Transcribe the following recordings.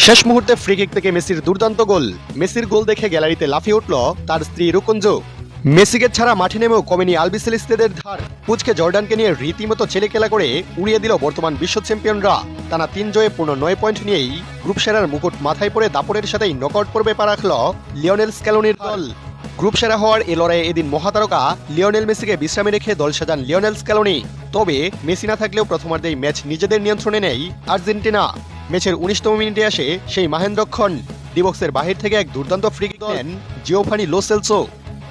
শেষ মুহূর্তে free kick থেকে মেসির দুর্দান্ত গোল। মেসির গোল দেখে গ্যালারিতে লাফিয়ে উঠল তার স্ত্রী রুকুঞ্জু। মেসিকে ছাড়া মাঠে নেমেও কমেনি আলবিসেলেস্তেদের ধার। পুচকে জর্ডানকে নিয়ে রীতিমতো ছেলেখেলা করে উড়িয়ে দিল বর্তমান বিশ্ব চ্যাম্পিয়নরা। টানা ৩ জয়ে পূর্ণ ৯ পয়েন্ট নিয়েই গ্রুপ সেরার মুকুট মাথায় পড়ে দাপটের সাথেই নকআউট পর্বে পা রাখল লিওনেল স্ক্যালোনির দল। গ্রুপ সেরা হওয়ার এ লড়াইয়ে এদিন মহাতারকা লিওনেল মেসিকে বিশ্রামে রেখে দল সাজান লিওনেল স্ক্যালোনি। তবে মেসি না থাকলেও প্রথমার্ধেই ম্যাচ নিজেদের নিয়ন্ত্রণে নেয় আর্জেন্টিনা। ম্যাচের ১৯তম মিনিটে আসে সেই মাহেন্দ্রক্ষণ। ডিবক্সের বাহির থেকে এক দুর্দান্ত ফ্রি কিক দেন জিওভানি লো সেলসো।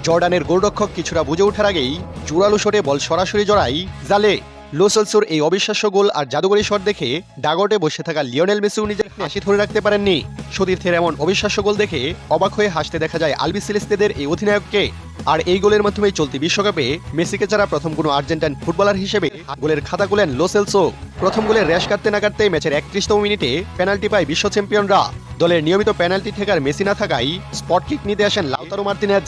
জর্ডানের গোলরক্ষক কিছুটা বুঝে ওঠার আগেই জোরালো শটে বল সরাসরি জড়ায় জালে। লো সেলসোর এই অবিশ্বাস্য গোল আর জাদুকরী শট দেখে ডাগআউটে বসে থাকা লিওনেল মেসিও নিজের হাসি ধরে রাখতে পারেননি। সতীর্থের এমন অবিশ্বাস্য গোল দেখে অবাক হয়ে হাসতে দেখা যায় আলবিসেলেস্তেদের এই অধিনায়ককে। আর এই গোলের মাধ্যমেই চলতি বিশ্বকাপে মেসিকে ছাড়া প্রথম কোনো আর্জেন্টাইন ফুটবলার হিসেবে গোলের খাতা খুলেন লো সেলসো। প্রথম গোলের রেশ কাটতে না কাটতেই ম্যাচের ৩১তম মিনিটে পেনাল্টি পায় বিশ্ব চ্যাম্পিয়নরা। দলের নিয়মিত পেনাল্টি ঠেকার মেসি না থাকায় স্পট কিক নিতে আসেন লাউতারো মার্তিনেজ।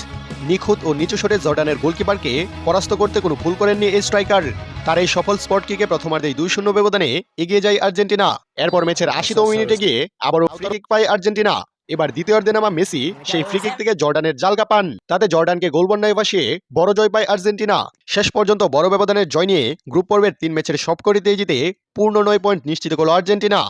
নিখুঁত ও নিচু শটে জর্ডানের গোলকিপারকে পরাস্ত করতে কোনো ভুল করেননি এই স্ট্রাইকার। তার এই সফল স্পট কিকে প্রথমার্ধেই ২-০ ব্যবধানে এগিয়ে যায় আর্জেন্টিনা। এরপর ম্যাচের ৮০তম মিনিটে গিয়ে আবারও ফ্রি কিক পায় আর্জেন্টিনা। এবার দ্বিতীয়ার্ধে নামা মেসি সেই ফ্রি কিক থেকে জর্ডানের জালকা পান। তাতে জর্ডানকে গোলবন্যায় ভাসিয়ে বড় জয় পায় আর্জেন্টিনা। শেষ পর্যন্ত বড় ব্যবধানের জয় নিয়ে গ্রুপ পর্বের ৩ ম্যাচের সবকটিতেই জিতে পূর্ণ ৯ পয়েন্ট নিশ্চিত করল আর্জেন্টিনা।